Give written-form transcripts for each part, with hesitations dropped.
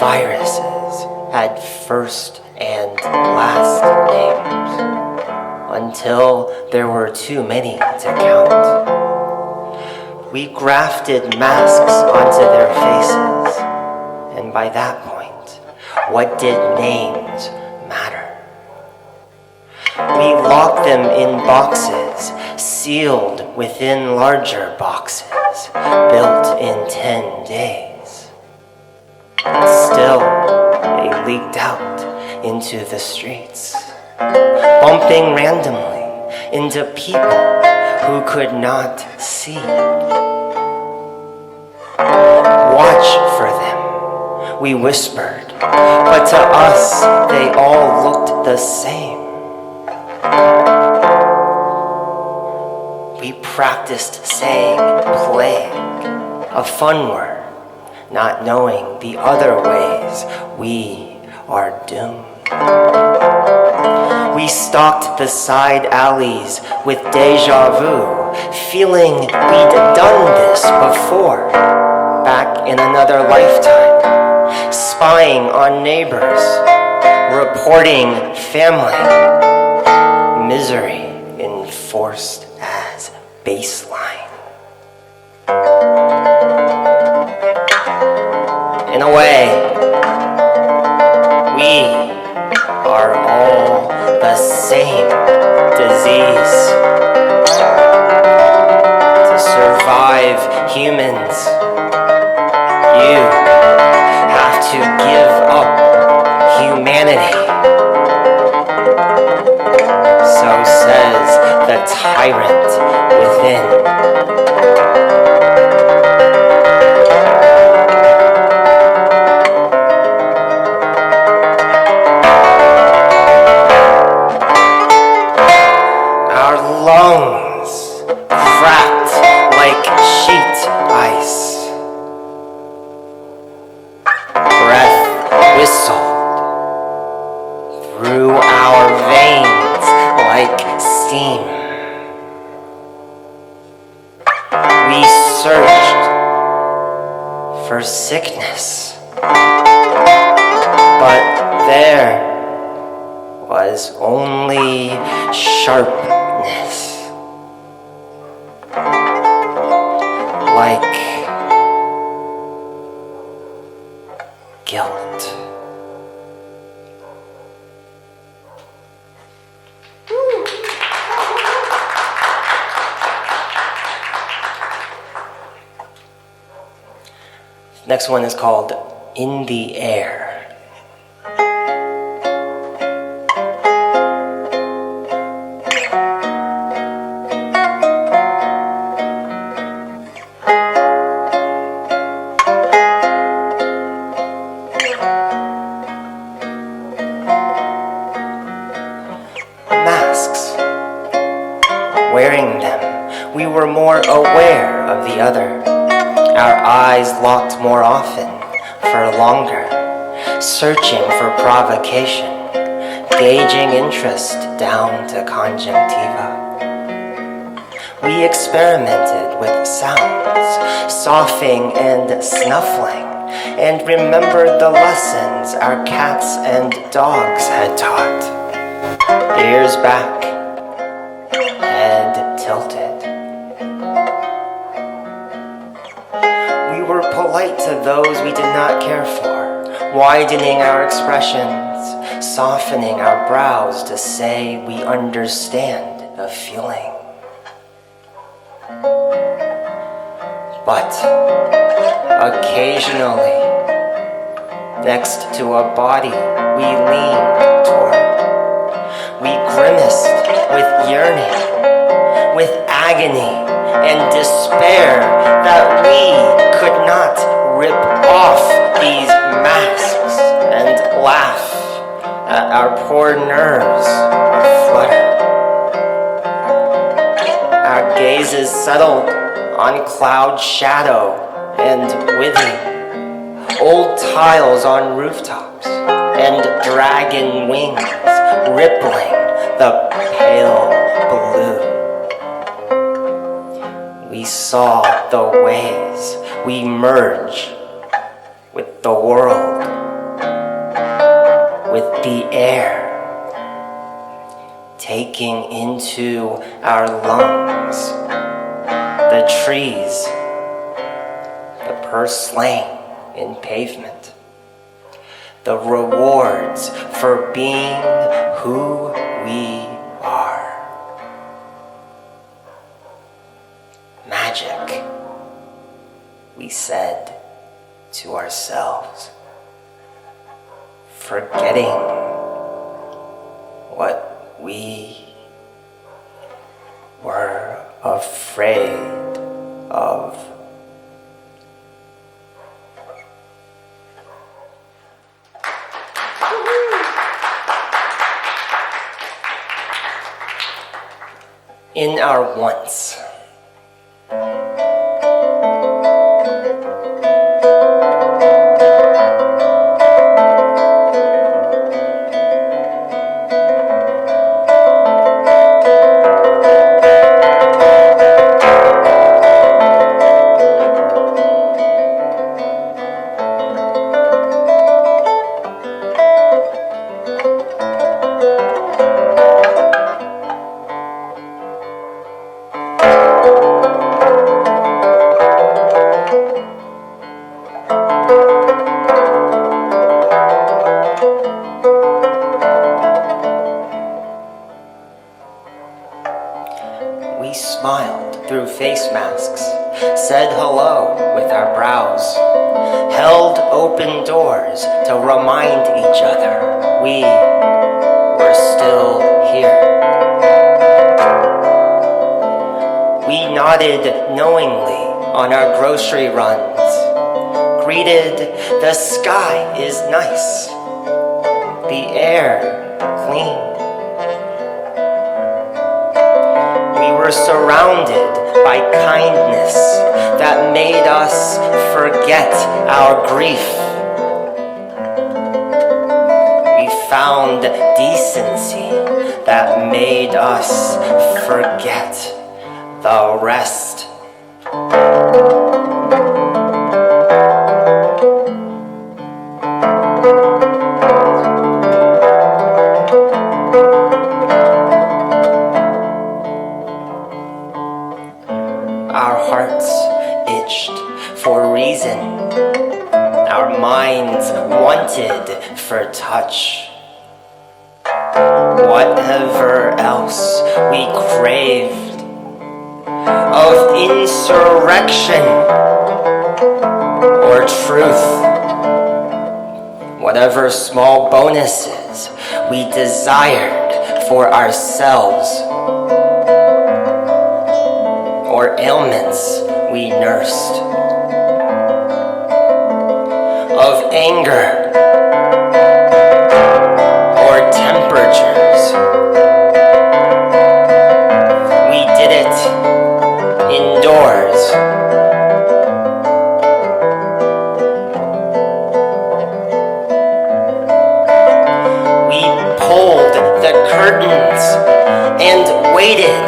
viruses had first and last names, until there were too many to count. We grafted masks onto their faces, and by that point, what did names matter? We locked them in boxes, sealed within larger boxes, built in 10 days. And still, they leaked out into the streets, bumping randomly into people who could not see. Watch for them, we whispered, but to us they all looked the same. We practiced saying plague, a fun word, not knowing the other ways we are doomed. We stalked the side alleys with deja vu, feeling we'd done this before, back in another lifetime, spying on neighbors, reporting family, misery enforced as baseline. In a way, we are all the same disease. To survive, humans, you have to give up humanity. So says the tyrant within. Lungs cracked like sheet ice. Breath whistled through our veins like steam. We searched for sickness, but there was only sharpness. Like guilt. Next one is called In the Air. Wearing them, we were more aware of the other. Our eyes locked more often, for longer, searching for provocation, gauging interest down to conjunctiva. We experimented with sounds, soughing and snuffling, and remembered the lessons our cats and dogs had taught. Ears back, head tilted. We were polite to those we did not care for, widening our expressions, softening our brows to say we understand the feeling. But occasionally, next to a body we leaned toward, we grimaced with yearning, with agony and despair that we could not rip off these masks and laugh at our poor nerves flutter. Our gazes settled on cloud shadow and withy, old tiles on rooftops and dragon wings rippling the pale blue. We saw the ways we merge with the world the air, taking into our lungs the trees, the purslane in pavement, the rewards for being who we are. Magic, we said to ourselves, forgetting what we were afraid of. In our once, we smiled through face masks, said hello with our brows, held open doors to remind each other we were still here. We nodded knowingly on our grocery runs, greeted the sky is nice, the air clean. We were surrounded by kindness that made us forget our grief. We found decency that made us forget the rest. Our hearts itched for reason. Our minds wanted for touch. Whatever else we craved of insurrection or truth. Whatever small bonuses we desired for ourselves or ailments we nursed, of anger or temperatures. We did it indoors. We pulled the curtains and waited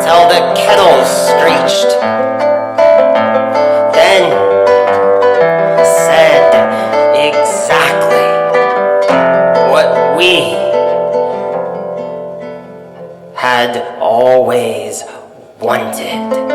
till the kettle screeched, then said exactly what we had always wanted.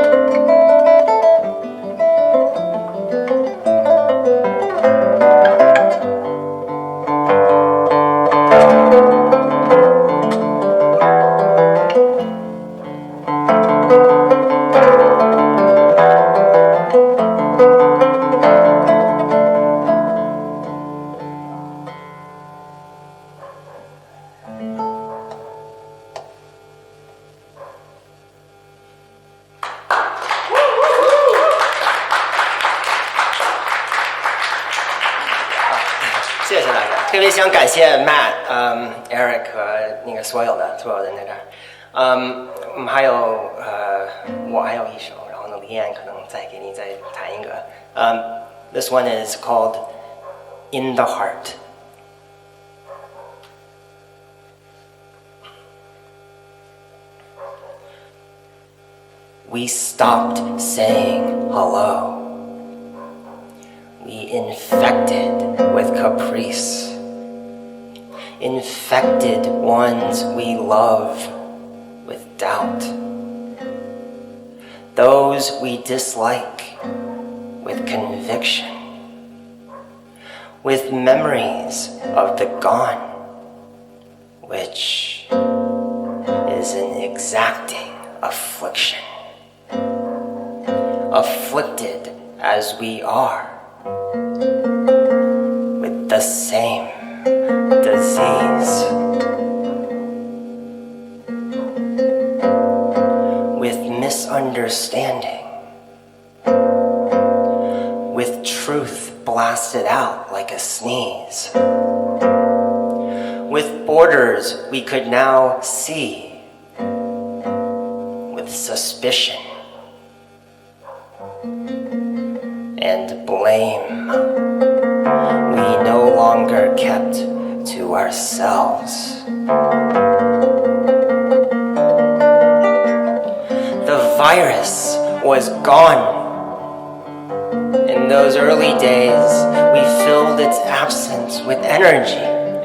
谢谢大家，特别想感谢 Matt、Eric 和那个所有的人在这儿。还有我还有一首，然后呢 Liane 可能再给你再弹一个。This one is called In the Heart. We stopped saying hello. We infected with caprice. infected ones we love with doubt, those we dislike with conviction, with memories of the gone, which is an exacting affliction. Afflicted as we are with the same disease, with misunderstanding, with truth blasted out like a sneeze, with borders we could now see, with suspicion and blame we no longer kept to ourselves. The virus was gone. In those early days, we filled its absence with energy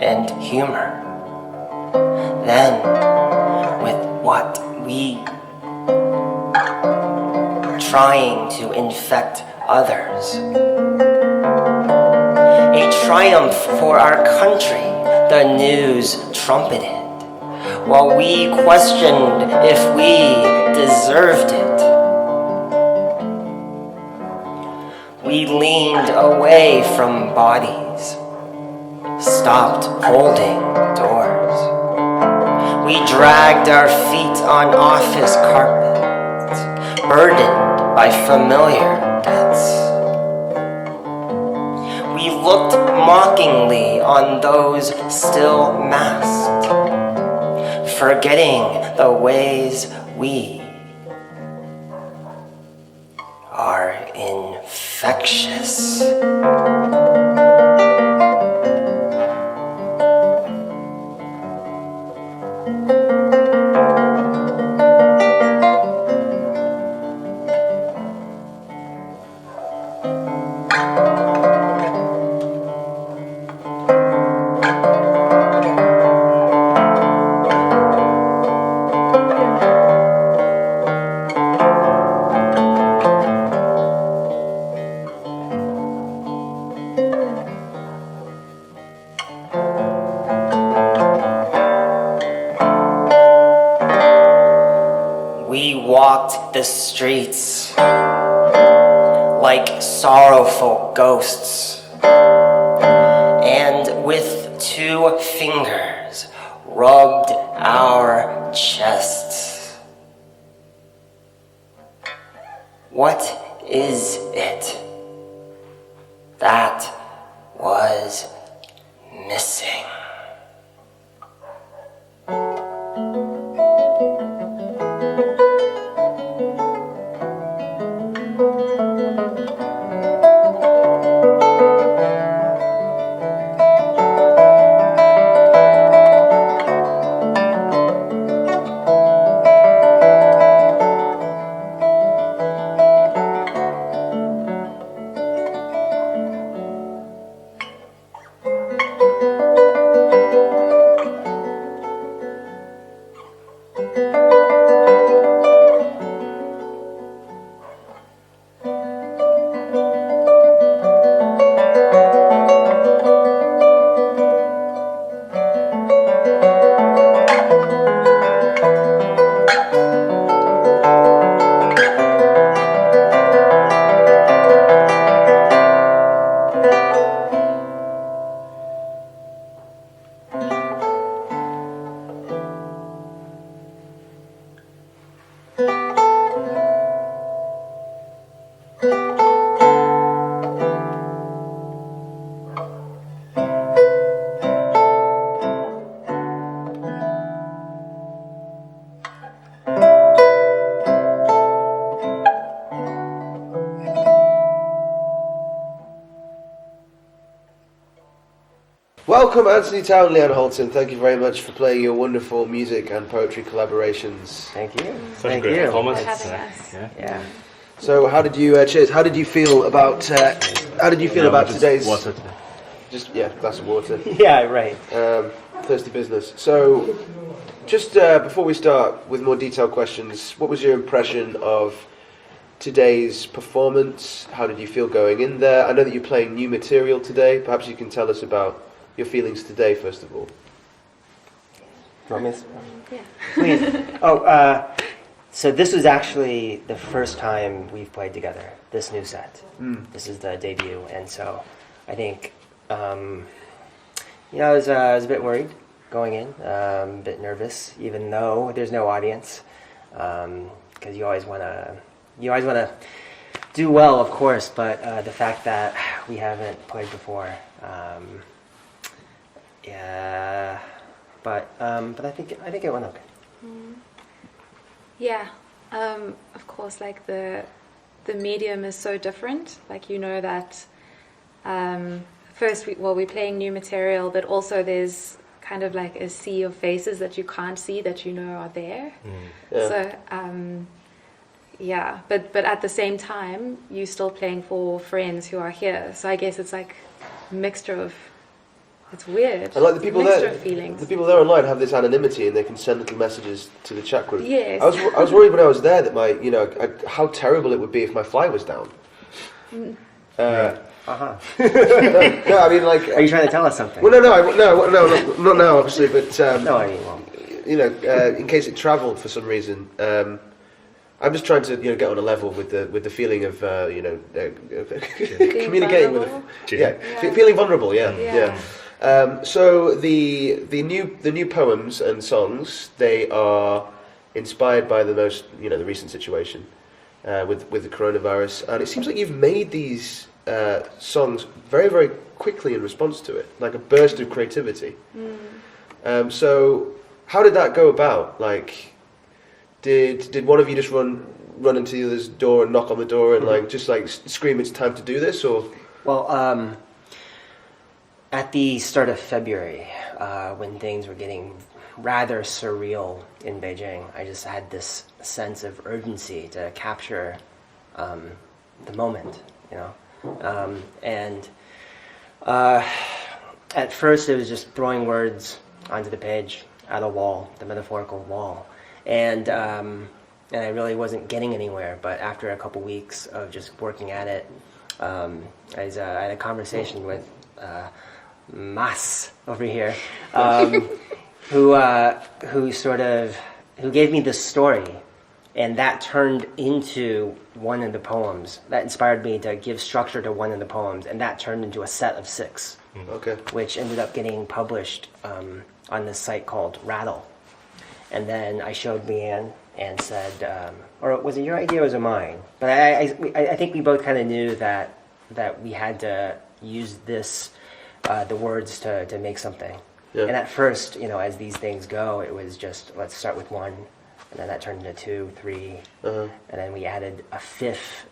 and humor. Then, with what we trying to infect others. A triumph for our country, the news trumpeted, while we questioned if we deserved it. We leaned away from bodies, stopped holding doors. We dragged our feet on office carpets, burdened by familiar debts. We looked mockingly on those still masked, forgetting the ways we are infectious. The streets like sorrowful ghosts, and with 2 fingers rubbed our chests. What is it that was missing? Welcome, Anthony Town, Liane Halton. Thank you very much for playing your wonderful music and poetry collaborations. Thank you. Such Thank a great you. performance. Yeah. So, how did you cheers? How did you feel about today's? Water. Just glass of water. Yeah, right. Thirsty business. So, just before we start with more detailed questions, what was your impression of today's performance? How did you feel going in there? I know that you're playing new material today. Perhaps you can tell us about your feelings today, first of all. Want me to- Yeah. Please. So this was actually the first time we've played together, this new set. This is the debut, and so I think, I was a bit worried going in, a bit nervous, even though there's no audience, because you always want to do well, of course, but the fact that we haven't played before, yeah, but I think it went okay. Yeah, of course, like the medium is so different. Like, that first, we're playing new material, but also there's kind of like a sea of faces that you can't see that are there. Yeah. So, yeah, but at the same time, you're still playing for friends who are here. So I guess it's like a mixture of, it's weird. And like the people mixture there, of feelings. the people there online have this anonymity, and they can send little messages to the chat group. Yes. I was worried when I was there that how terrible it would be if my fly was down. Uh-huh. No, I mean, like. Are you trying to tell us something? Well, no, not now, obviously, but No, I mean, well, in case it travelled for some reason. I'm just trying to get on a level with the feeling of communicating with feeling vulnerable. Yeah. So the new poems and songs, they are inspired by the recent situation with the coronavirus, and it seems like you've made these songs very, very quickly in response to it, like a burst of creativity. So how did that go about? Like, did one of you just run into the other's door and knock on the door and just scream, "It's time to do this"? Or well, at the start of February, when things were getting rather surreal in Beijing, I just had this sense of urgency to capture the moment, and at first it was just throwing words onto the page, at a wall, the metaphorical wall, and I really wasn't getting anywhere. But after a couple weeks of just working at it, I had a conversation with Mas over here, who gave me this story, and that turned into one of the poems. That inspired me to give structure to one of the poems, and that turned into a set of 6, which ended up getting published on this site called Rattle. And then I showed Liane and said, or was it your idea or was it mine? But I think we both kind of knew that we had to use this, the words to make something. Yeah. And at first, as these things go, it was just, let's start with 1, and then that turned into 2, 3, and then we added a 5th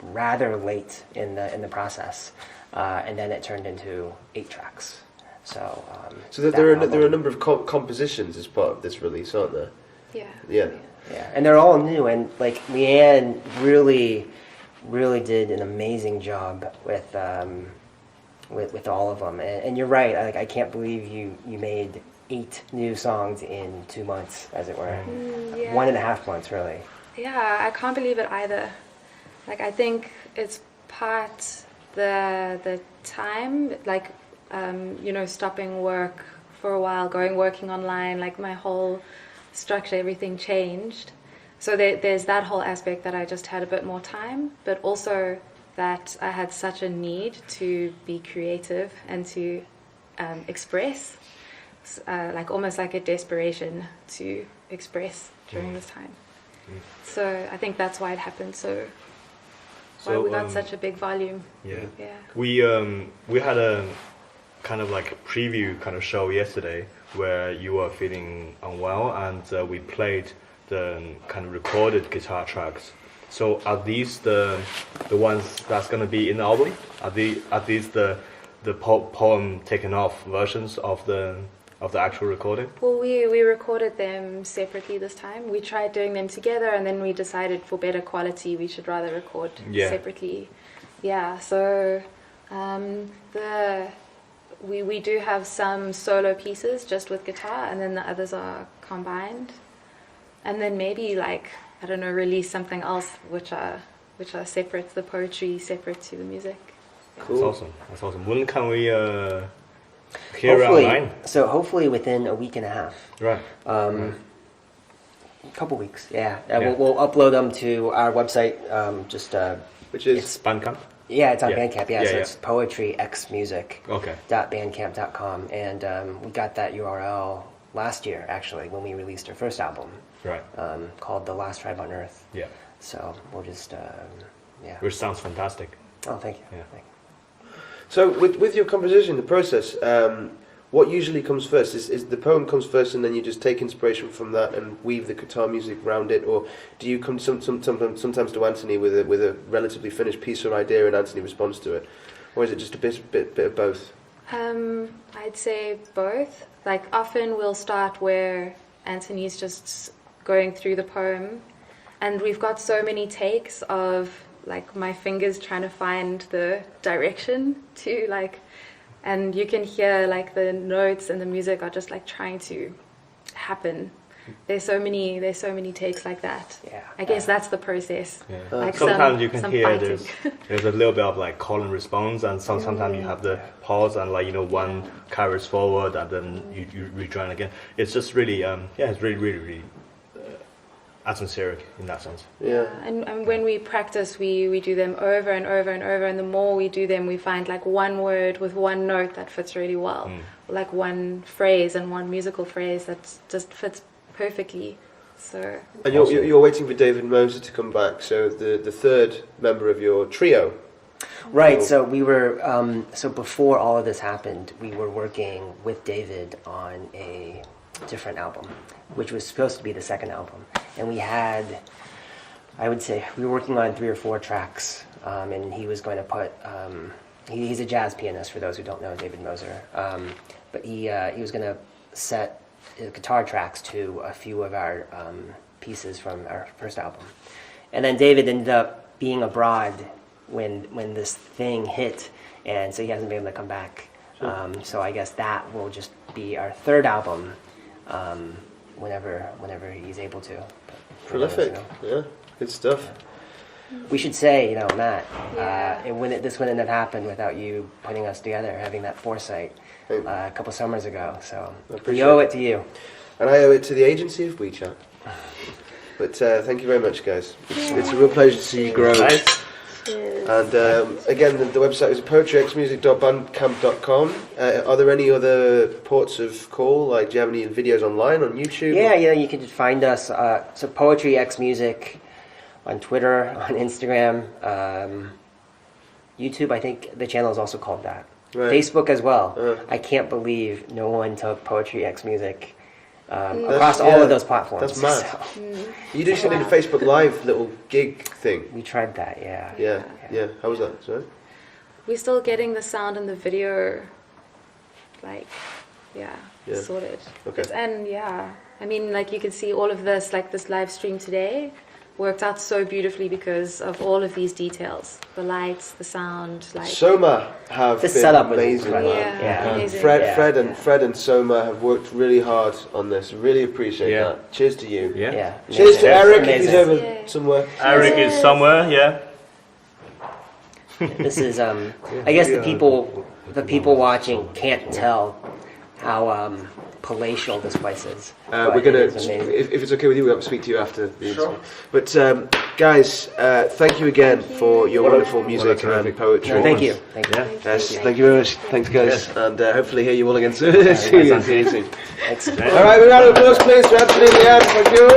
rather late in the process, and then it turned into 8 tracks. So there are a number of compositions as part of this release, aren't there? Yeah. And they're all new, and like Liane really did an amazing job with all of them. And you're right. I can't believe you made 8 new songs in 2 months, as it were. 1.5 months, really. Yeah, I can't believe it either. Like, I think it's part the time, like, stopping work for a while, working online, like my whole structure, everything changed. So there's that whole aspect that I just had a bit more time, but also that I had such a need to be creative and to express, like almost like a desperation to express during this time. So I think that's why it happened. So why we got such a big volume. Yeah. We had a kind of like a preview kind of show yesterday where you were feeling unwell, and we played the kind of recorded guitar tracks. So are these the ones that's going to be in the album? Are these the poem taken off versions of the actual recording? Well, we recorded them separately this time. We tried doing them together, and then we decided for better quality we should rather record separately. Yeah. So we do have some solo pieces just with guitar, and then the others are combined. And then maybe like, I don't know, release something else which are separate, the poetry separate to the music. Cool. That's awesome. That's awesome. When can we hear Hopefully, online? so hopefully within a week and a half. Right. A couple weeks, yeah. Yeah. We'll upload them to our website. Which is it's Bandcamp? yeah, it's on Yeah. Bandcamp. Yeah, Yeah, so yeah. it's poetryxmusic. Okay. .bandcamp.com, and we got that URL last year actually when we released our first album Right. called The Last Tribe on Earth. Yeah. So we'll just yeah. Which sounds fantastic. Oh, thank you. Yeah. Thank you. so with your composition, the process. What usually comes first is the poem comes first, and then you just take inspiration from that and weave the guitar music around it, or do you come sometimes to Anthony with a relatively finished piece or idea, and Anthony responds to it, or is it just a bit of both? I'd say both. Like often we'll start where Anthony's just going through the poem, and we've got so many takes of like my fingers trying to find the direction to like, and you can hear like the notes and the music are just like trying to happen. There's so many takes like that. Yeah. I guess that's the process. Yeah. Like sometimes you can some hear fighting. there's a little bit of like call and response, and sometimes you have the pause and like one carries forward and then you rejoin again. It's just really it's really atmospheric in that sense. Yeah. And when we practice, we do them over and over and over, and the more we do them, we find like one word with one note that fits really well, like one phrase and one musical phrase that just fits perfectly. So. And you're waiting for David Moser to come back, so the third member of your trio. Right. So we were so before all of this happened, we were working with David on a different album, which was supposed to be the second album, and we had, I would say, we were working on 3 or 4 tracks, and he was going to put. He's a jazz pianist, for those who don't know David Moser, but he was going to set guitar tracks to a few of our pieces from our first album, and then David ended up being abroad when this thing hit, and so he hasn't been able to come back. Sure. So I guess that will just be our third album, whenever he's able to. Prolific, yeah, good stuff. We should say, Matt, Yeah. this wouldn't have happened without you putting us together, having that foresight a couple summers ago. So we owe it to you. And I owe it to the agency of WeChat. But thank you very much, guys. It's a real pleasure to see you grow. Nice. And again, the website is poetryxmusic.bandcamp.com. Are there any other ports of call? Like, do you have any videos online on YouTube? Yeah, you can just find us. So Poetry X Music on Twitter, on Instagram, YouTube. I think the channel is also called that. Right. Facebook as well. I can't believe no one took Poetry X Music across all of those platforms. That's mad. So You did a Facebook Live little gig thing. we tried that, yeah. Yeah. How was that? Sorry? We're still getting the sound and the video, like, sorted. Okay. And I mean, like you can see all of this, like this live stream today, worked out so beautifully because of all of these details, the lights, the sound, like. Soma have The been setup was amazing. incredible. Yeah, amazing. Fred and Soma have worked really hard on this. Really appreciate Yeah. that. Cheers to you. Yeah. Cheers to Amazing. Eric if he's Amazing. over Yeah. somewhere. Eric is somewhere, yeah. This is, I guess the people watching can't tell how palatial this place is. We're But gonna, it is amazing. if it's okay with you, we're going to speak to you after the interview. But guys, thank you again for your wonderful music and poetry. No, thank you. Yeah. Yes, thank you very much. Thanks, guys, and hopefully hear you all again soon. Thanks. See you soon. Thanks. All right, we round of applause, please, to Anthony and Liane. Thank you.